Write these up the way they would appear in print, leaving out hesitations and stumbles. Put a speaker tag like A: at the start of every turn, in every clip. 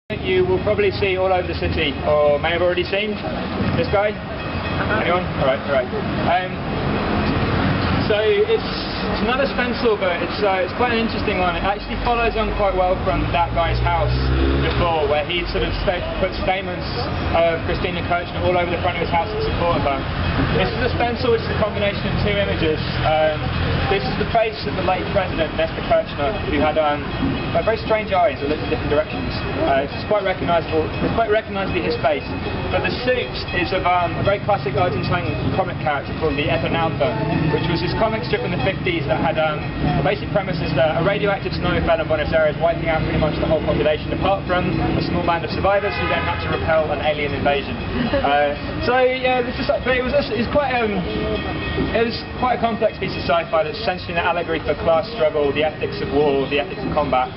A: You will probably see all over the city, or may have already seen this guy. Anyone? All right. So it's another stencil, but it's quite an interesting one. It actually follows on quite well from that guy's house before, where he sort of put statements of Christina Kirchner all over the front of his house in support of her. This is a stencil which is a combination of two images. This is the face of the late president, Nestor Kirchner, who had very strange eyes that looked in different directions. It's quite recognisable. It's quite recognisably his face. But the suit is of a very classic Argentine comic character called the Eternauta, which was this comic strip in the 50s that had the basic premise is that a radioactive snow fell in Buenos Aires, wiping out pretty much the whole population, apart from a small band of survivors who then had to repel an alien invasion. But it was quite a complex piece of sci-fi that's essentially an allegory for class struggle, the ethics of war, the ethics of combat.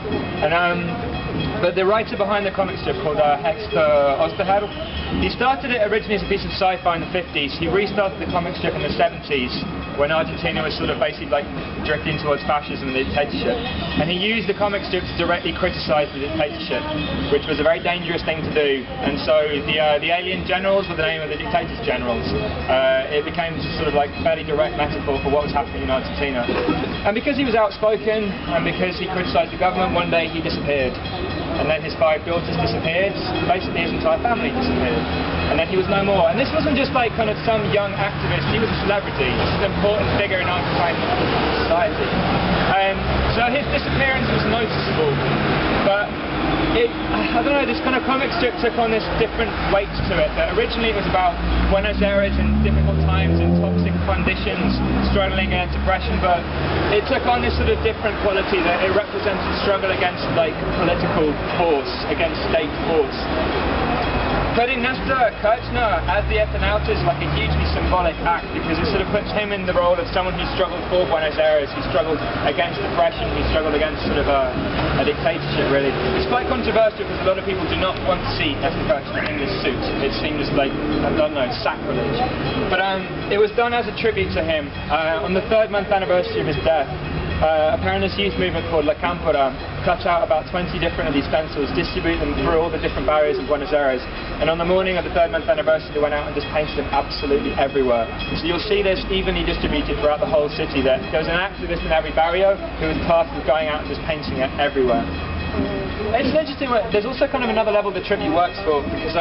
A: But the writer behind the comic strip, called Hector Osterheld, he started it originally as a piece of sci-fi in the 50s. He restarted the comic strip in the 70s, when Argentina was sort of basically like drifting towards fascism and the dictatorship. And he used the comic strip to directly criticise the dictatorship, which was a very dangerous thing to do. And so the alien generals were the name of the dictator's generals. It became sort of like a fairly direct metaphor for what was happening in Argentina. And because he was outspoken, and because he criticised the government, one day he disappeared. And then his 5 daughters disappeared, basically his entire family disappeared. And then he was no more. And this wasn't just like kind of some young activist, he was a celebrity. This is an important figure in Argentine society. So his disappearance was noticeable. But I don't know, this kind of comic strip took on this different weight to it. That originally it was about Buenos Aires in difficult times, in toxic conditions, struggling against oppression, but it took on this sort of different quality that it represented struggle against like political force, against state force. Putting Nestor Kirchner as the Eternauta is like a hugely symbolic act, because it sort of puts him in the role of someone who struggled for Buenos Aires, who struggled against oppression, who struggled against sort of a dictatorship, really. It's quite controversial because a lot of people do not want to see Nestor Kirchner in this suit. It seems like, I don't know, sacrilege. But it was done as a tribute to him. On the 3rd month anniversary of his death, a Peronist youth movement called La Cámpora cut out about 20 different of these stencils, distributed them through all the different barrios of Buenos Aires, and on the morning of the 3rd month anniversary they went out and just painted them absolutely everywhere. So you'll see this evenly distributed throughout the whole city. There was an activist in every barrio who was tasked with going out and just painting it everywhere. It's an interesting way. There's also kind of another level the tribute works for, because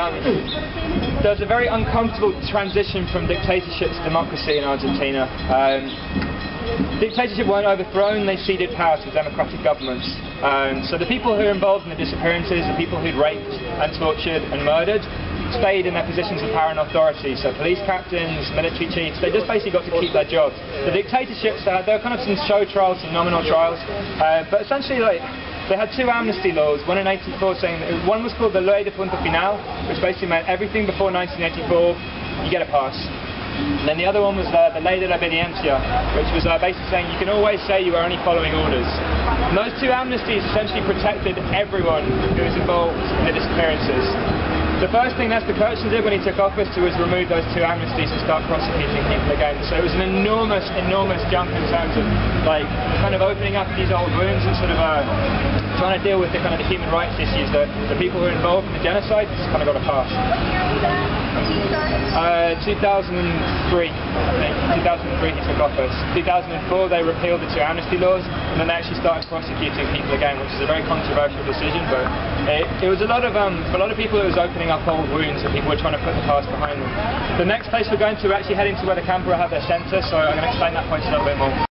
A: there's a very uncomfortable transition from dictatorship to democracy in Argentina. Dictatorship weren't overthrown, they ceded power to democratic governments. So the people who were involved in the disappearances, the people who'd raped and tortured and murdered, stayed in their positions of power and authority. So police captains, military chiefs, they just basically got to keep their jobs. The dictatorships, there were kind of some show trials, some nominal trials, but essentially they had 2 amnesty laws, one in 1984 saying that one was called the Ley de Punto Final, which basically meant everything before 1984, you get a pass. And then the other one was the Ley de la Obediencia, which was basically saying you can always say you are only following orders. And those 2 amnesties essentially protected everyone who was involved in the disappearances. The first thing Nestor Kirchner did when he took office was remove those 2 amnesties and start prosecuting people again. So it was an enormous jump in terms of like kind of opening up these old wounds and sort of trying to deal with the kind of the human rights issues that the people who were involved in the genocide just kind of got a pass. 2003, I think. 2003 he took office. 2004 they repealed the 2 amnesty laws, and then they actually started prosecuting people again, which is a very controversial decision. But it was a lot of for a lot of people it was opening up old wounds, and people were trying to put the past behind them. The next place we're going to, we're actually heading to where the Cámpora have their centre, so I'm going to explain that point a little bit more.